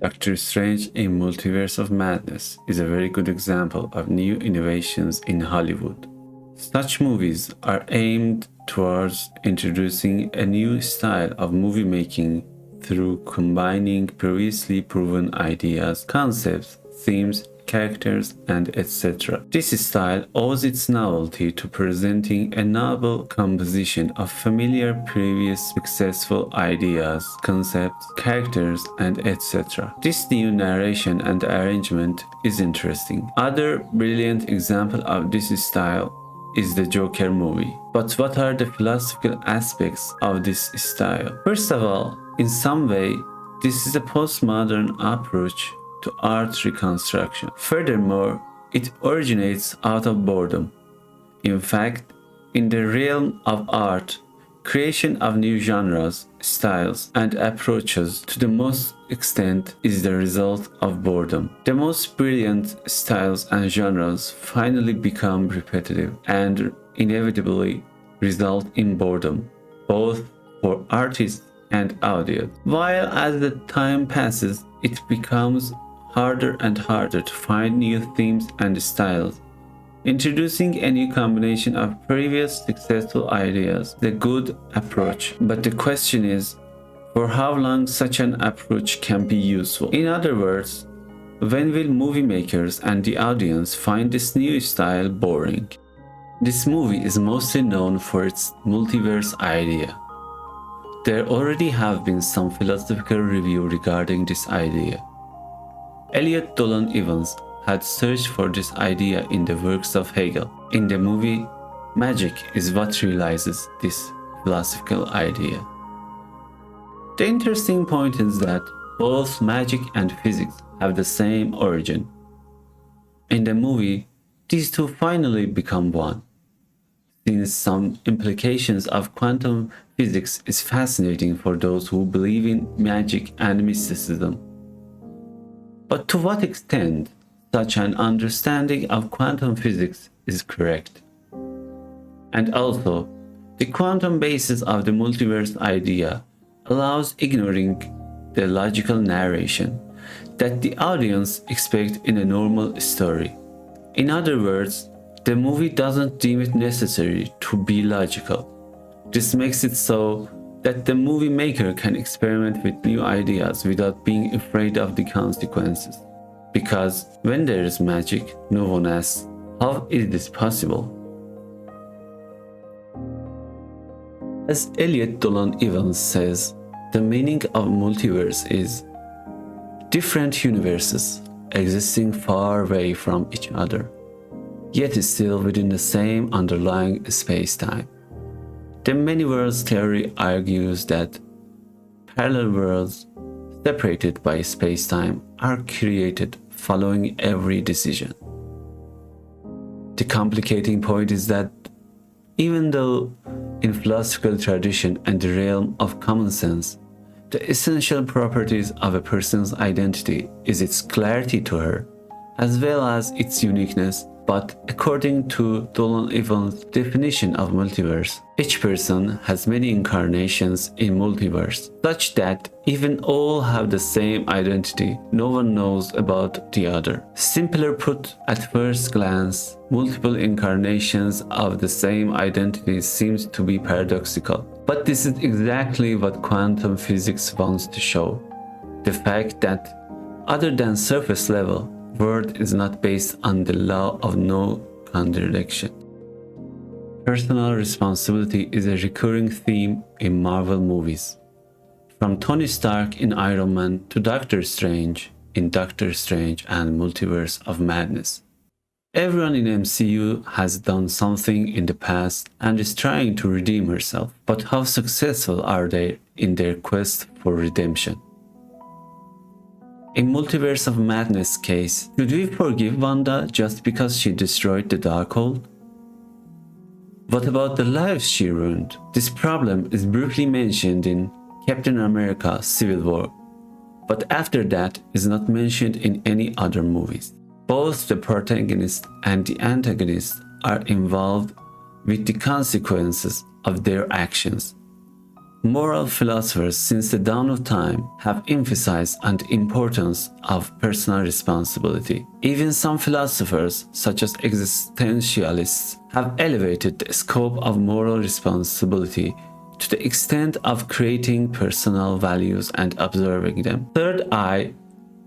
Doctor Strange in Multiverse of Madness is a very good example of new innovations in Hollywood. Such movies are aimed towards introducing a new style of movie making through combining previously proven ideas, concepts, themes, characters, and etc. This style owes its novelty to presenting a novel composition of familiar previous successful ideas, concepts, characters, and etc. This new narration and arrangement is interesting. Other brilliant example of this style is the Joker movie. But what are the philosophical aspects of this style? First of all, in some way, this is a postmodern approach to art reconstruction. Furthermore, it originates out of boredom. In fact, in the realm of art, creation of new genres, styles, and approaches to the most extent is the result of boredom. The most brilliant styles and genres finally become repetitive and inevitably result in boredom, both for artists and audience. While as the time passes, it becomes harder and harder to find new themes and styles. Introducing a new combination of previous successful ideas is a good approach, but the question is, for how long such an approach can be useful? In other words, when will movie makers and the audience find this new style boring? This movie is mostly known for its multiverse idea. There already have been some philosophical review regarding this idea. Elliot Dolan Evans had searched for this idea in the works of Hegel. In the movie, magic is what realizes this philosophical idea. The interesting point is that both magic and physics have the same origin. In the movie, these two finally become one. Since some implications of quantum physics is fascinating for those who believe in magic and mysticism. But to what extent such an understanding of quantum physics is correct? And also, the quantum basis of the multiverse idea allows ignoring the logical narration that the audience expects in a normal story. In other words, the movie doesn't deem it necessary to be logical. This makes it so that the movie maker can experiment with new ideas without being afraid of the consequences. Because when there is magic, no one asks, how is this possible? As Elliot Dolan Evans says, the meaning of multiverse is different universes existing far away from each other, yet still within the same underlying space-time. The many worlds theory argues that parallel worlds separated by space-time are created following every decision. The complicating point is that even though in philosophical tradition and the realm of common sense, the essential properties of a person's identity is its clarity to her, as well as its uniqueness, but according to Dolan Evans' definition of multiverse, each person has many incarnations in multiverse, such that even all have the same identity, no one knows about the other. Simpler put, at first glance, multiple incarnations of the same identity seems to be paradoxical. But this is exactly what quantum physics wants to show. The fact that, other than surface level, world is not based on the law of no contradiction. Personal responsibility is a recurring theme in Marvel movies. From Tony Stark in Iron Man to Doctor Strange in Doctor Strange and Multiverse of Madness. Everyone in MCU has done something in the past and is trying to redeem herself, but how successful are they in their quest for redemption? In Multiverse of Madness case, should we forgive Wanda just because she destroyed the Darkhold? What about the lives she ruined? This problem is briefly mentioned in Captain America: Civil War, but after that is not mentioned in any other movies. Both the protagonist and the antagonist are involved with the consequences of their actions. Moral philosophers since the dawn of time have emphasized on the importance of personal responsibility. Even some philosophers, such as existentialists, have elevated the scope of moral responsibility to the extent of creating personal values and observing them. Third eye,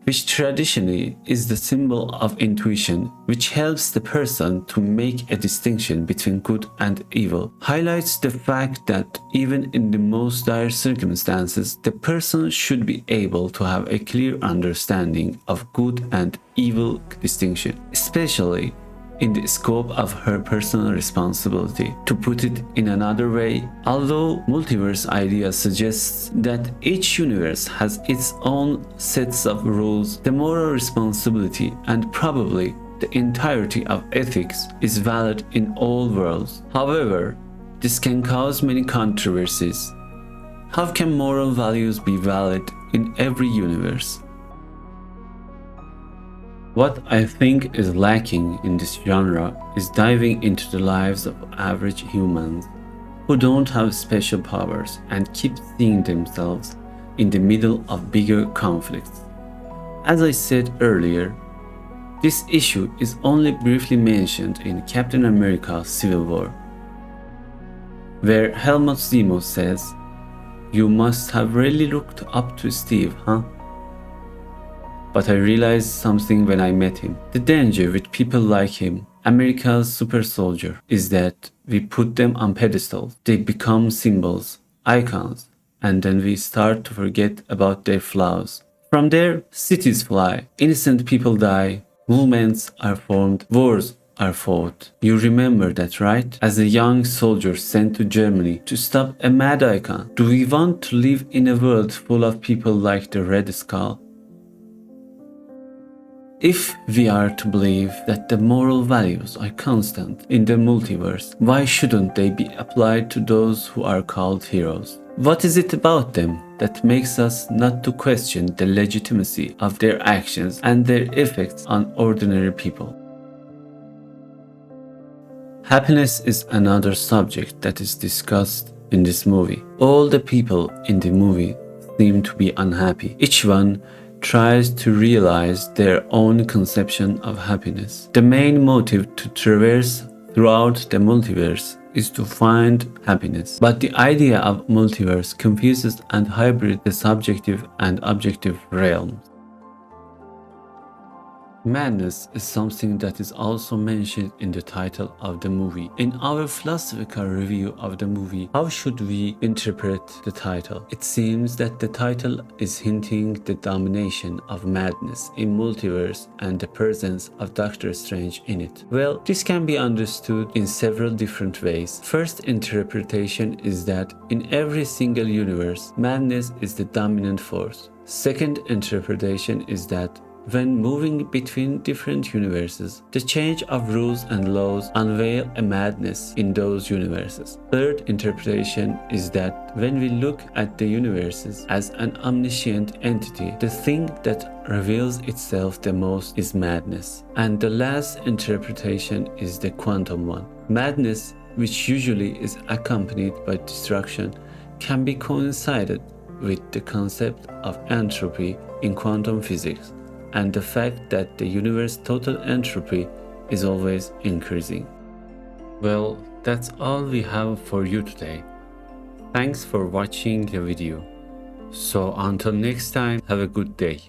which traditionally is the symbol of intuition, which helps the person to make a distinction between good and evil, highlights the fact that even in the most dire circumstances, the person should be able to have a clear understanding of good and evil distinction, especially in the scope of her personal responsibility. To put it in another way, although multiverse idea suggests that each universe has its own sets of rules, the moral responsibility and probably the entirety of ethics is valid in all worlds. However, this can cause many controversies. How can moral values be valid in every universe? What I think is lacking in this genre is diving into the lives of average humans who don't have special powers and keep seeing themselves in the middle of bigger conflicts. As I said earlier, this issue is only briefly mentioned in Captain America: Civil War, where Helmut Zemo says, "You must have really looked up to Steve, huh? But I realized something when I met him. The danger with people like him, America's super soldier, is that we put them on pedestals. They become symbols, icons, and then we start to forget about their flaws. From there, cities fly, innocent people die, movements are formed, wars are fought. You remember that, right? As a young soldier sent to Germany to stop a mad icon, do we want to live in a world full of people like the Red Skull? If we are to believe that the moral values are constant in the multiverse, why shouldn't they be applied to those who are called heroes? What is it about them that makes us not to question the legitimacy of their actions and their effects on ordinary people? Happiness is another subject that is discussed in this movie. All the people in the movie seem to be unhappy. Each one tries to realize their own conception of happiness. The main motive to traverse throughout the multiverse is to find happiness. But the idea of multiverse confuses and hybrids the subjective and objective realms. Madness is something that is also mentioned in the title of the movie. In our philosophical review of the movie, how should we interpret the title? It seems that the title is hinting the domination of madness in multiverse and the presence of Doctor Strange in it. Well, this can be understood in several different ways. First interpretation is that in every single universe, madness is the dominant force. Second interpretation is that when moving between different universes, the change of rules and laws unveil a madness in those universes. Third interpretation is that when we look at the universes as an omniscient entity, the thing that reveals itself the most is madness. And the last interpretation is the quantum one. Madness, which usually is accompanied by destruction, can be coincided with the concept of entropy in quantum physics, and the fact that the universe's total entropy is always increasing. Well, that's all we have for you today. Thanks for watching the video. So until next time, have a good day.